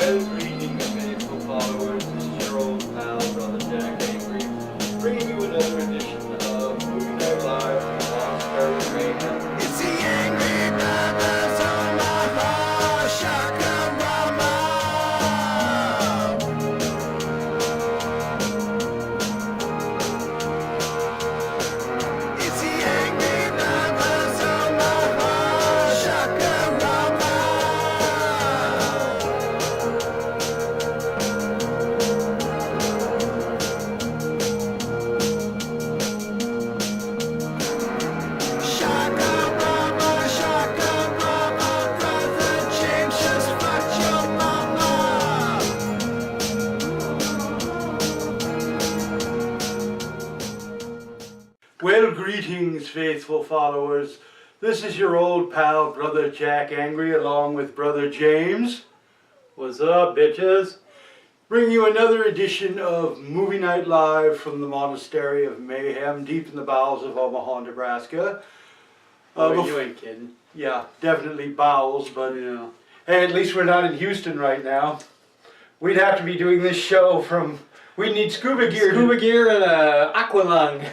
Well, greetings, faithful followers. This is your old pal, Brother Jack Angry, bringing you another edition of Movie Night Live from Lost Mayhem. It's the Angry Brothers on my heart, Shakarama. It's the Angry Brothers on my heart, Shakarama. Shakarama, Shakarama, Brother James just fucked your mama. Well, greetings, faithful followers. This is your old pal, Brother Jack Angry, along with Brother James. What's up, bitches? Bring you another edition of Movie Night Live from the Monastery of Mayhem, deep in the bowels of Omaha, Nebraska. You ain't kidding. Yeah, definitely bowels, but Yeah. hey, at least we're not in Houston right now. We'd have to be doing this show from, we'd need scuba gear. Scuba gear and a aqualung.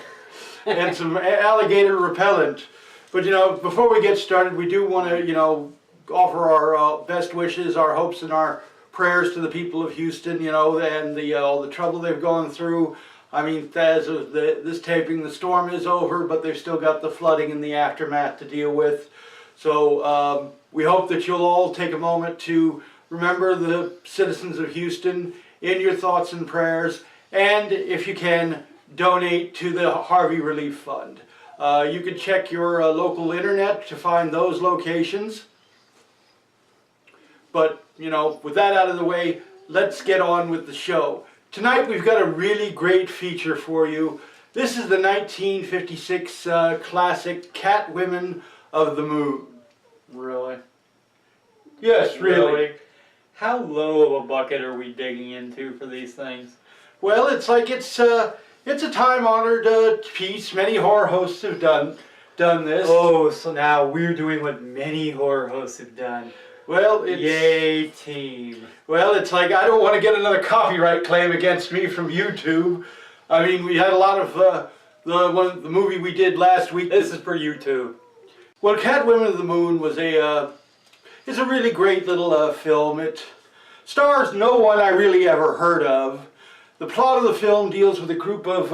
And some alligator repellent. But before we get started, we do want to, offer our best wishes, our hopes, and our prayers to the people of Houston, and all the trouble they've gone through. I mean, as of this taping, the storm is over, but they've still got the flooding and the aftermath to deal with. So we hope that you'll all take a moment to remember the citizens of Houston in your thoughts and prayers, and if you can, donate to the Harvey Relief Fund. You can check your local internet to find those locations. But, with that out of the way, let's get on with the show. Tonight we've got a really great feature for you. This is the 1956 classic Cat Women of the Moon. Really? Yes, really. How low of a bucket are we digging into for these things? Well, it's a time-honored piece. Many horror hosts have done this. Oh, so now we're doing what many horror hosts have done. Well, Yay, team. Well, it's like I don't want to get another copyright claim against me from YouTube. I mean, we had a lot of the movie we did last week. This is for YouTube. Well, Cat Women of the Moon was is a really great little film. It stars no one I really ever heard of. The plot of the film deals with a group of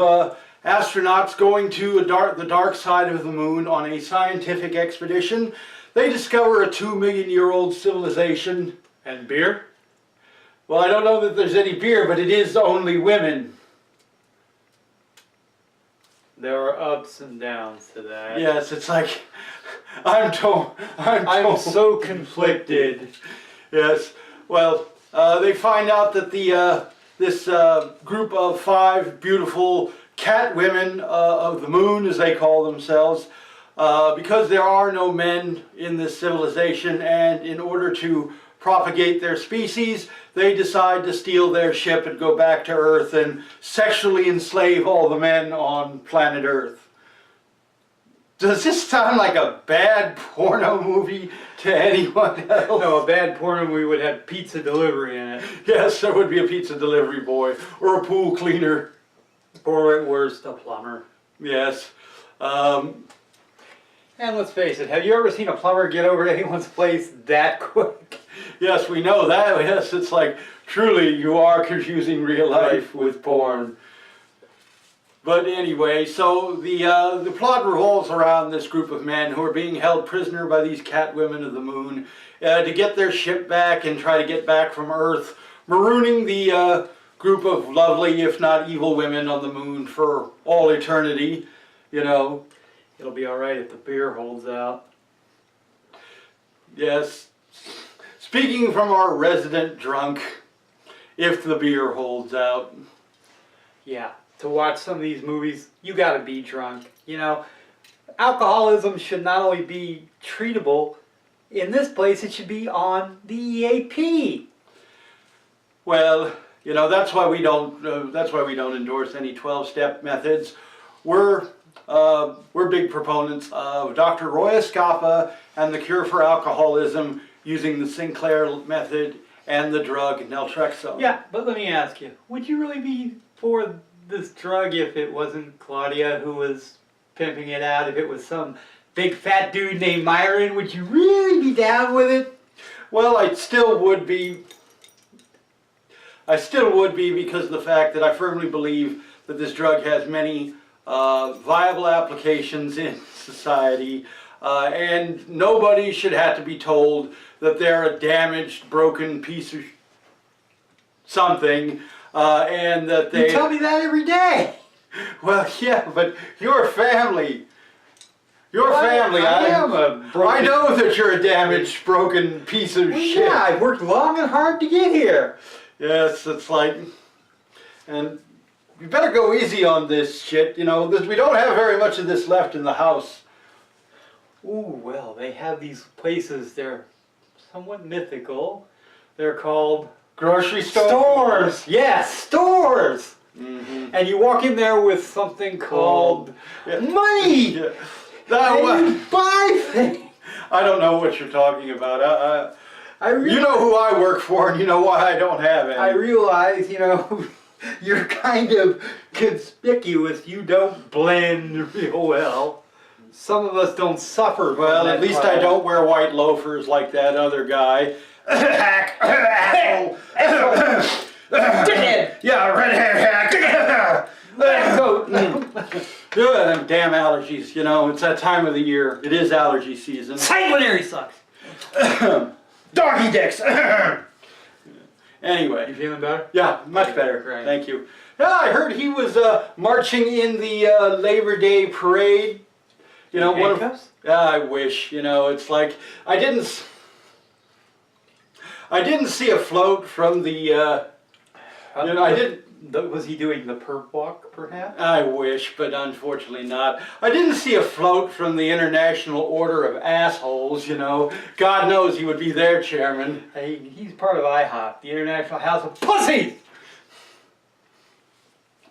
astronauts going to the dark side of the moon on a scientific expedition. They discover a 2-million-year-old civilization. And beer? Well, I don't know that there's any beer, but it is only women. There are ups and downs to that. Yes, it's like, I'm I'm so conflicted. Yes, well, they find out that this group of 5 beautiful cat women of the moon, as they call themselves, because there are no men in this civilization, and in order to propagate their species, they decide to steal their ship and go back to Earth and sexually enslave all the men on planet Earth. Does this sound like a bad porno movie to anyone else? No, a bad porno movie would have pizza delivery in it. Yes, there would be a pizza delivery boy or a pool cleaner. Or at worst, a plumber. Yes. And let's face it, have you ever seen a plumber get over to anyone's place that quick? Yes, we know that. Yes, it's like, truly, you are confusing real life with porn. But anyway, so the plot revolves around this group of men who are being held prisoner by these cat women of the moon to get their ship back and try to get back from Earth, marooning the group of lovely, if not evil, women on the moon for all eternity, It'll be alright if the beer holds out. Yes. Speaking from our resident drunk, if the beer holds out. Yeah, to watch some of these movies, you gotta be drunk. Alcoholism should not only be treatable, in this place it should be on the EAP. Well, that's why we don't endorse any 12-step methods. We're big proponents of Dr. Roy Escapa and the cure for alcoholism using the Sinclair method and the drug naltrexone. Yeah, but let me ask you, would you really be for this drug if it wasn't Claudia who was pimping it out? If it was some big fat dude named Myron, would you really be down with it? Well, I still would be. I still would be because of the fact that I firmly believe that this drug has many viable applications in society, and nobody should have to be told that they're a damaged, broken piece of something, and that they... You tell me that every day. Well, yeah, but your family... Your family, I am a broken... I know that you're a damaged, broken piece of shit. Yeah, I've worked long and hard to get here. Yes, it's like... And you better go easy on this shit, you know. We don't have very much of this left in the house. Ooh, well, they have these places, they're somewhat mythical. They're called... Grocery Stores! Yes, stores! Mm-hmm. And you walk in there with something called money! Yeah. And you buy things! I don't know what you're talking about. You know who I work for, and you know why I don't have any. I realize, you know, you're kind of conspicuous. You don't blend real well. Some of us don't suffer. Well, at least I don't wear white loafers like that other guy. Dickhead! Yeah, red-haired hack. Go. Them damn allergies, you know, it's that time of the year. It is allergy season. Sanguinary sucks. Doggy dicks. Anyway. You feeling better? Yeah, much better. Great. Thank you. Yeah, I heard he was marching in the Labor Day parade. You know, one of. I wish. You know, it's like I didn't see a float from the. You know, I didn't. Was he doing the perp walk, perhaps? I wish, but unfortunately not. I didn't see a float from the International Order of Assholes, you know. God knows he would be their chairman. Hey, he's part of IHOP, the International House of Pussies!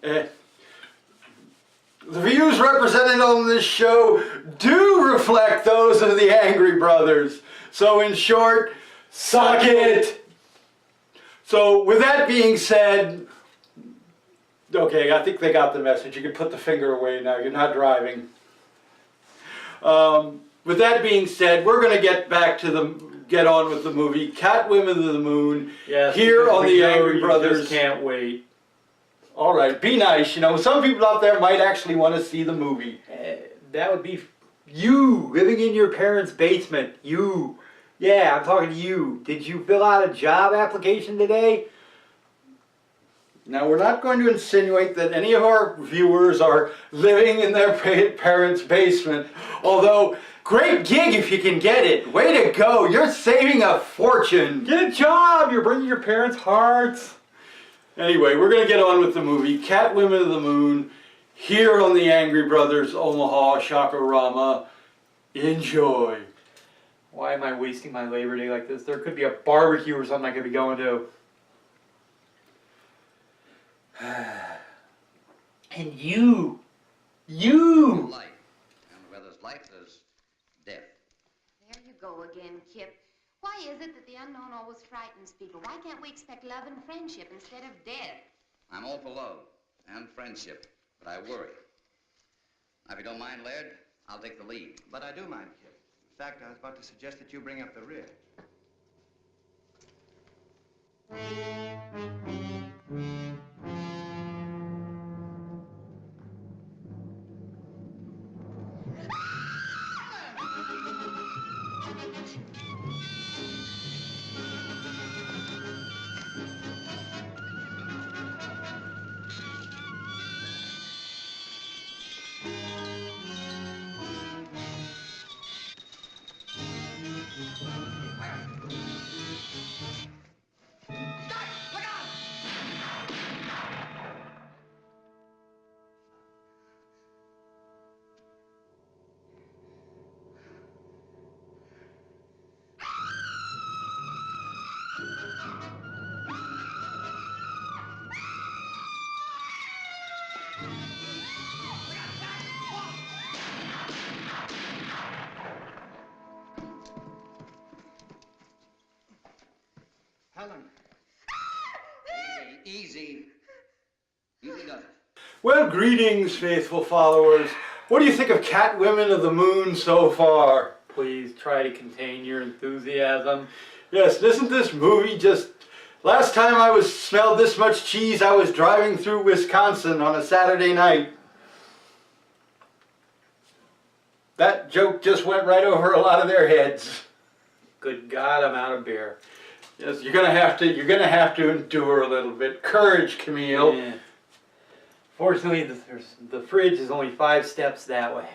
The views represented on this show do reflect those of the Angry Brothers. So in short, suck it! So with that being said... Okay, I think they got the message. You can put the finger away now. You're not driving. With that being said, we're going to get on with the movie Cat Women of the Moon. Yes, here on the Angry Brothers. Just can't wait. All right, be nice. You know, some people out there might actually want to see the movie. That would be you living in your parents' basement. You. Yeah, I'm talking to you. Did you fill out a job application today? Now, we're not going to insinuate that any of our viewers are living in their parents' basement, although, great gig if you can get it. Way to go. You're saving a fortune. Get a job. You're bringing your parents' hearts. Anyway, we're going to get on with the movie Cat Women of the Moon here on the Angry Brothers Omaha Shakorama. Enjoy. Why am I wasting my Labor Day like this? There could be a barbecue or something I could be going to. And you, Life. And where there's life, there's death. There you go again, Kip. Why is it that the unknown always frightens people? Why can't we expect love and friendship instead of death? I'm all for love and friendship, but I worry. Now, if you don't mind, Laird, I'll take the lead. But I do mind, Kip. In fact, I was about to suggest that you bring up the rear. Helen. Easy. Easy does it. Well, greetings, faithful followers. What do you think of Cat Women of the Moon so far? Please try to contain your enthusiasm. Yes, isn't this movie just... Last time I smelled this much cheese, I was driving through Wisconsin on a Saturday night. That joke just went right over a lot of their heads. Good God, I'm out of beer. Yes, you're gonna have to endure a little bit. Courage, Camille. Yeah. Fortunately, the fridge is only 5 steps that way.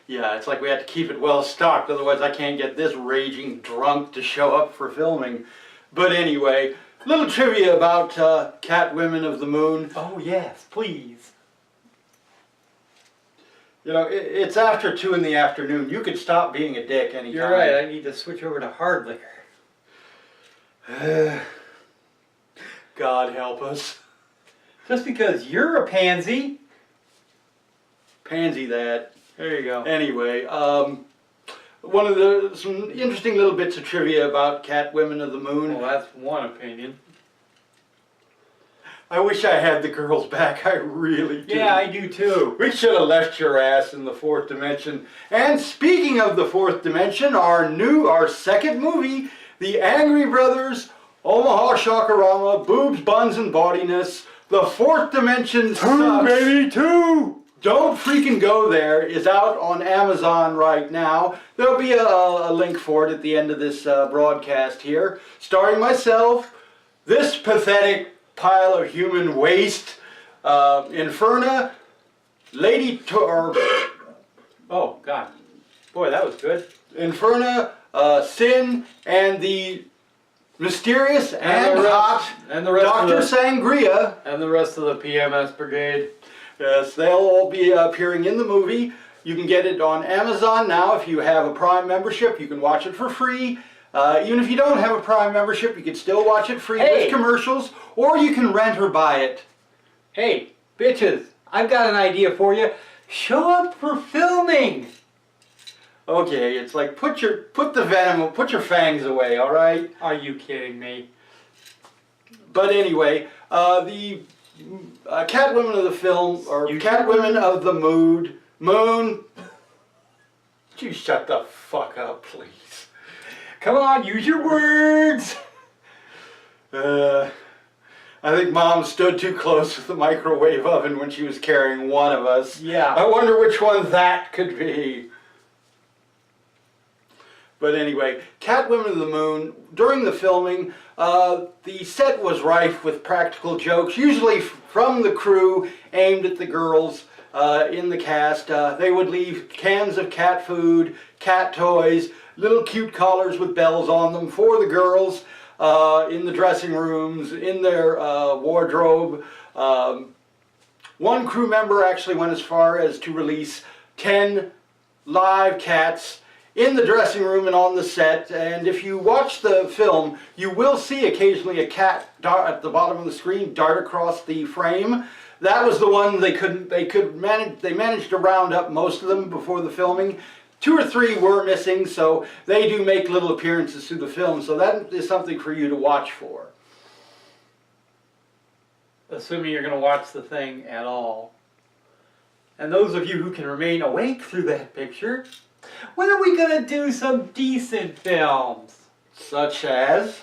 Yeah, it's like we have to keep it well stocked, otherwise I can't get this raging drunk to show up for filming. But anyway, little trivia about Cat Women of the Moon. Oh yes, please. You know, it's after 2 in the afternoon. You could stop being a dick anytime. You're right, I need to switch over to hard liquor. God help us. Just because you're a pansy. Pansy that. There you go. Anyway, some interesting little bits of trivia about Cat Women of the Moon. Well, that's one opinion. I wish I had the girls back, I really do. Yeah, I do too. We should have left your ass in the 4th dimension. And speaking of the 4th dimension, our second movie, The Angry Brothers, Omaha Shakarama, Boobs, Buns, and Bawdiness, The 4th Dimension Sucks. Baby, 2! Don't freaking go there is out on Amazon right now. There'll be a link for it at the end of this broadcast here. Starring myself, this pathetic pile of human waste, Inferna, Oh, God. Boy, that was good. Inferna, Sin, and the mysterious and the rest- hot and the rest of Dr. the- Sangria. And the rest of the PMS Brigade. Yes, they'll all be appearing in the movie. You can get it on Amazon now. If you have a Prime membership, you can watch it for free. Even if you don't have a Prime membership, you can still watch it free Hey! with commercials, or you can rent or buy it. Hey, bitches, I've got an idea for you. Show up for filming. Okay, it's like put your fangs away, all right? Are you kidding me? But anyway, the Catwomen of the film, or Catwomen of the Moon. You shut the fuck up, please. Come on, use your words. I think Mom stood too close with the microwave oven when she was carrying one of us. Yeah. I wonder which one that could be. But anyway, Catwomen of the Moon, during the filming, the set was rife with practical jokes, usually from the crew, aimed at the girls in the cast. They would leave cans of cat food, cat toys, little cute collars with bells on them for the girls in the dressing rooms, in their wardrobe. One crew member actually went as far as to release 10 live cats in the dressing room and on the set, and if you watch the film, you will see occasionally a cat at the bottom of the screen dart across the frame. That was the one they managed to round up most of them before the filming. 2 or 3 were missing, so they do make little appearances through the film, so that is something for you to watch for. Assuming you're going to watch the thing at all. And those of you who can remain awake through that picture, when are we going to do some decent films? Such as?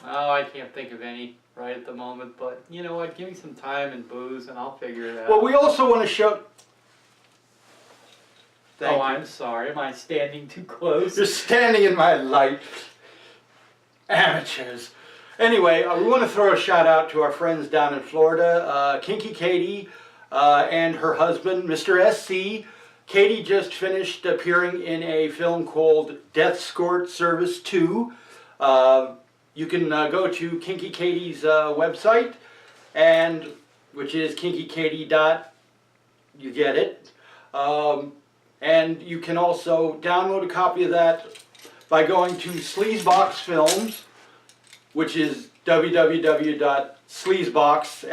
Oh, I can't think of any right at the moment, but you know what? Give me some time and booze and I'll figure it out. Well, we also want to show... Thank you. I'm sorry. Am I standing too close? You're standing in my light. Amateurs. Anyway, we want to throw a shout out to our friends down in Florida, Kinky Katie and her husband, Mr. SC. Katie just finished appearing in a film called Death Escort Service 2. You can go to Kinky Katie's website, and which is kinkykatie. You get it. And you can also download a copy of that by going to Sleazebox Films, which is www.sleazebox,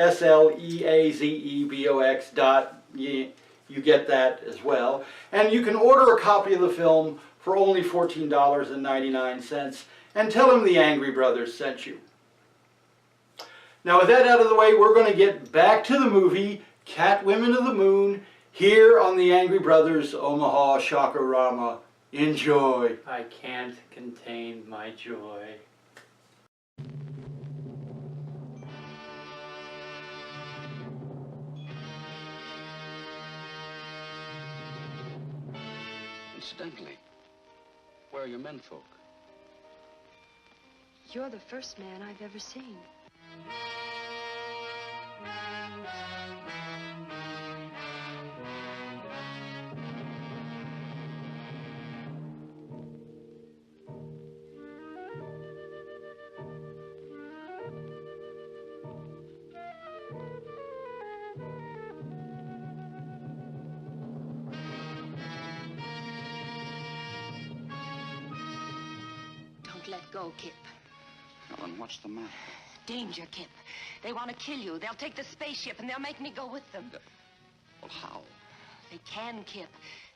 you get that as well. And you can order a copy of the film for only $14.99 and tell them the Angry Brothers sent you. Now with that out of the way, we're going to get back to the movie Catwomen of the Moon here on the Angry Brothers Omaha Shakarama. Enjoy. I can't contain my joy. Incidentally, where are your menfolk? You're the first man I've ever seen. Don't let go, Kip. Ellen, what's the matter? Danger, Kip. They want to kill you. They'll take the spaceship and they'll make me go with them. Well, how? They can, Kip.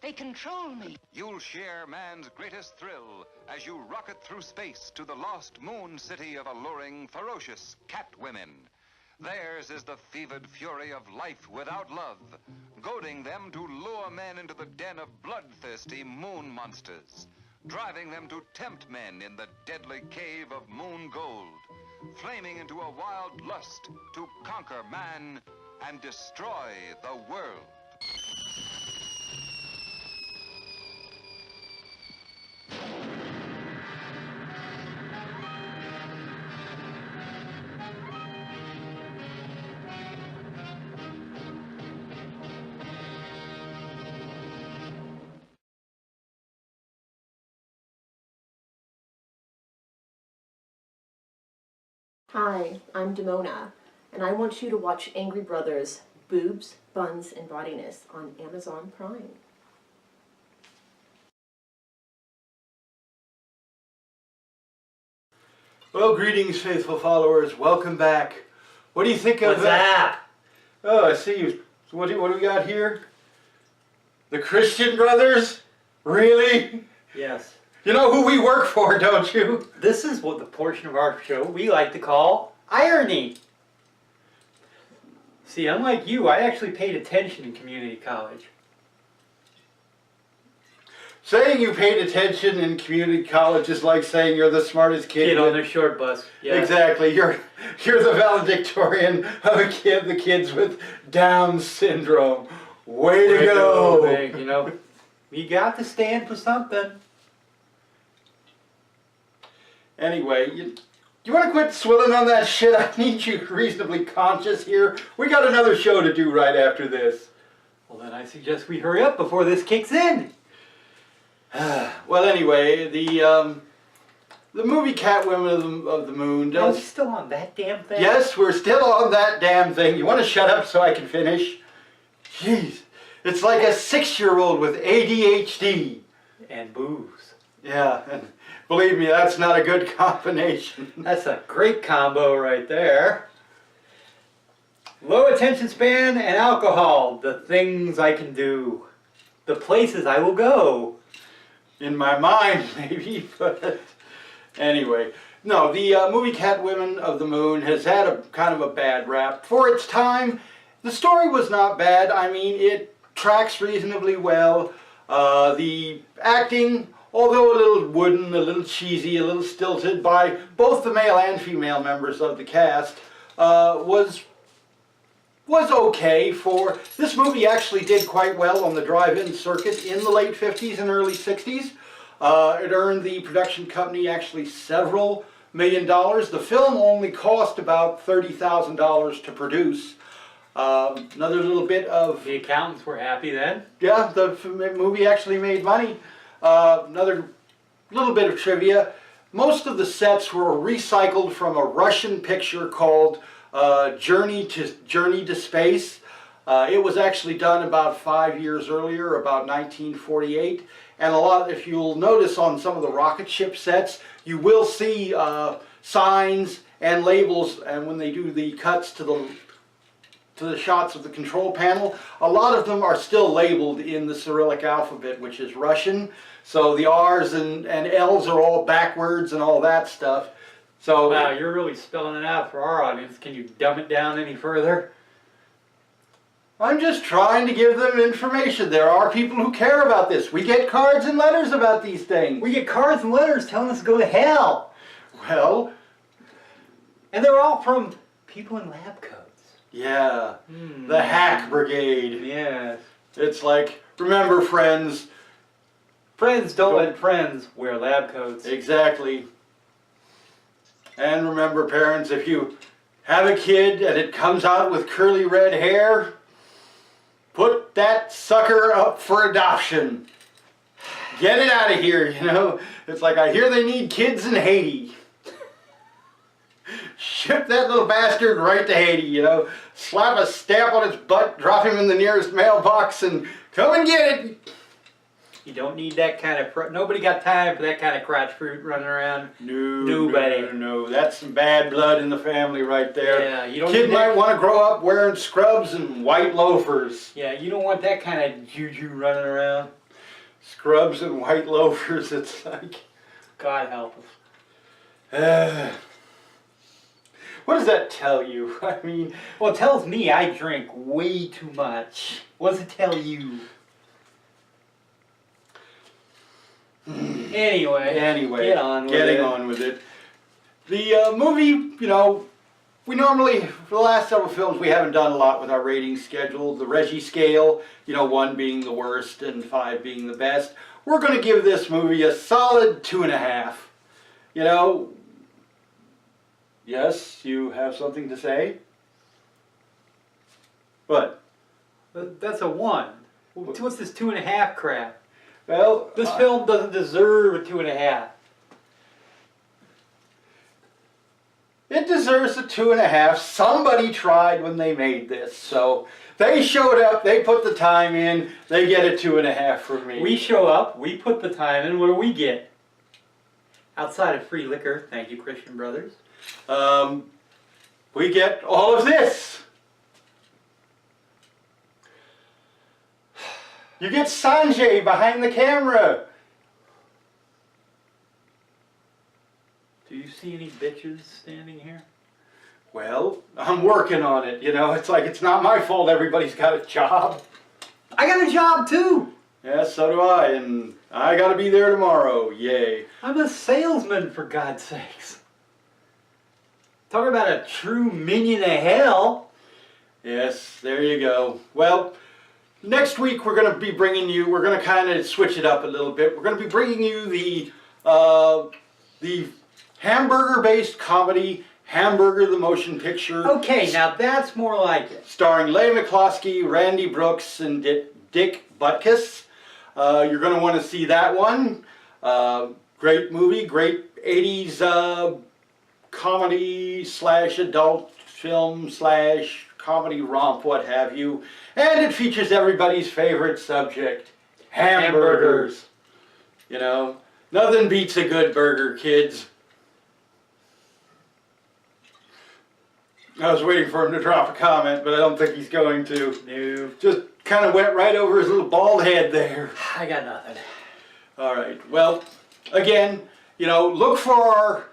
They control me. You'll share man's greatest thrill as you rocket through space to the lost moon city of alluring, ferocious Catwomen. Theirs is the fevered fury of life without love, goading them to lure men into the den of bloodthirsty moon monsters, driving them to tempt men in the deadly cave of moon gold, flaming into a wild lust to conquer man and destroy the world. Hi, I'm Demona, and I want you to watch Angry Brothers, Boobs, Buns, and Bodiness on Amazon Prime. Well, greetings, faithful followers. Welcome back. What do you think of What's that? Oh, I see you. What do we got here? The Christian Brothers? Really? Yes. You know who we work for, don't you? This is what the portion of our show we like to call irony. See, unlike you, I actually paid attention in community college. Saying you paid attention in community college is like saying you're the smartest Kid on the short bus. Yes. Exactly. You're the valedictorian of the kids with Down syndrome. Way to go! Big, you know, you got to stand for something. Anyway, you want to quit swilling on that shit? I need you reasonably conscious here. We got another show to do right after this. Well, then I suggest we hurry up before this kicks in. Well, anyway, the movie Catwomen of the Moon Are we does... still on that damn thing? Yes, we're still on that damn thing. You want to shut up so I can finish? Jeez, it's like a 6-year-old with ADHD. And booze. Yeah, and believe me, that's not a good combination. That's a great combo right there. Low attention span and alcohol. The things I can do. The places I will go. In my mind, maybe, but anyway. No, the movie Catwomen of the Moon has had a kind of a bad rap. For its time, the story was not bad. I mean, it tracks reasonably well. The acting, although a little wooden, a little cheesy, a little stilted by both the male and female members of the cast, was okay for... This movie actually did quite well on the drive-in circuit in the late 50s and early 60s. It earned the production company actually several $1 million. The film only cost about $30,000 to produce. Another little bit of... The accountants were happy then. Yeah, the movie actually made money. Another little bit of trivia. Most of the sets were recycled from a Russian picture called Journey to Space. It was actually done about 5 years earlier, about 1948. And a lot, if you'll notice on some of the rocket ship sets, you will see signs and labels, and when they do the cuts to the to the shots of the control panel, a lot of them are still labeled in the Cyrillic alphabet, which is Russian. So the R's and L's are all backwards and all that stuff. So wow, you're really spelling it out for our audience. Can you dumb it down any further? I'm just trying to give them information. There are people who care about this. We get cards and letters about these things. We get cards and letters telling us to go to hell. Well, and they're all from people in lab coats. Yeah, the hack brigade. Yes. It's like, remember friends. Friends don't let friends wear lab coats. Exactly. And remember parents, if you have a kid and it comes out with curly red hair, put that sucker up for adoption. Get it out of here, you know. It's like, I hear they need kids in Haiti. Ship that little bastard right to Haiti, you know. Slap a stamp on his butt, drop him in the nearest mailbox, and come and get it. You don't need that kind of... Nobody got time for that kind of crotch fruit running around. Nobody. No. That's some bad blood in the family right there. Yeah, you don't Kid need might that. want to grow up wearing scrubs and white loafers. Yeah, you don't want that kind of juju running around. Scrubs and white loafers, it's like... God help us. What does that tell you? I mean... Well, it tells me I drink way too much. What does it tell you? Anyway, get on with getting it. on with it. The movie, you know, we normally, for the last several films, we haven't done a lot with our rating schedule. The Reggie scale, you know, 1 being the worst and 5 being the best. We're going to give this movie a solid 2.5. You know, yes, you have something to say? What? That's a 1. What's this 2.5 crap? Well, this film doesn't deserve a 2.5. It deserves a 2.5. Somebody tried when they made this, so they showed up, they put the time in, they get a 2.5 from me. We show up, we put the time in, what do we get? Outside of free liquor, thank you, Christian Brothers. We get all of this. You get Sanjay behind the camera. Do you see any bitches standing here? Well, I'm working on it, you know. It's like, it's not my fault everybody's got a job. I got a job too. Yeah, so do I, and I gotta be there tomorrow. Yay. I'm a salesman, for God's sakes. Talk about a true minion of hell. Yes, there you go. Well, next week we're going to be bringing you, we're going to kind of switch it up a little bit. We're going to be bringing you the hamburger-based comedy, Hamburger the Motion Picture. Okay, now that's more like it. Starring Leigh McCloskey, Randy Brooks, and Dick Butkus. You're going to want to see that one. Great movie, great 80s comedy slash adult film slash comedy romp, what have you. And it features everybody's favorite subject, hamburgers. You know, nothing beats a good burger, kids. I was waiting for him to drop a comment, but I don't think he's going to. No. Just kind of went right over his little bald head there. I got nothing. All right. Well, again, you know, look for our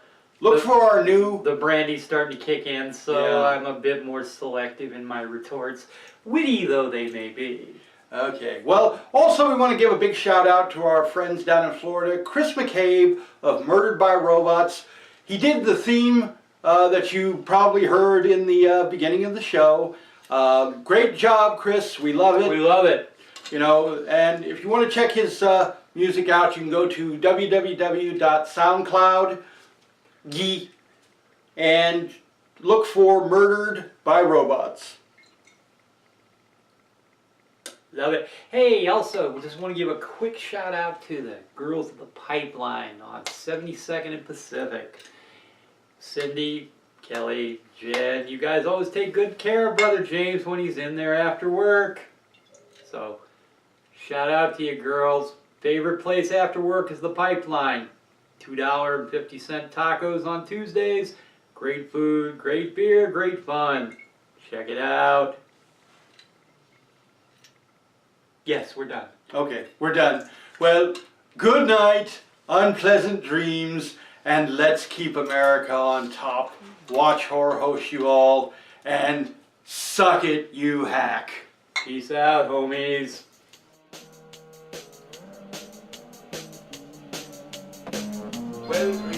new... The brandy's starting to kick in, so Yeah. I'm a bit more selective in my retorts, witty though they may be. Okay. Well, also we want to give a big shout out to our friends down in Florida, Chris McCabe of Murdered by Robots. He did the theme that you probably heard in the beginning of the show. Great job, Chris. We love it. We love it. You know, and if you want to check his music out, you can go to www.soundcloud.com and look for Murdered by Robots. Love it. Hey, also, we just want to give a quick shout out to the girls of the Pipeline on 72nd and Pacific. Cindy, Kelly, Jen, you guys always take good care of Brother James when he's in there after work. So, shout out to you girls. Favorite place after work is the Pipeline. $2.50 tacos on Tuesdays. Great food, great beer, great fun. Check it out. Yes, we're done. Okay, we're done. Well, good night, unpleasant dreams, and let's keep America on top. Watch Horror Host you all, and suck it, you hack. Peace out, homies. Well,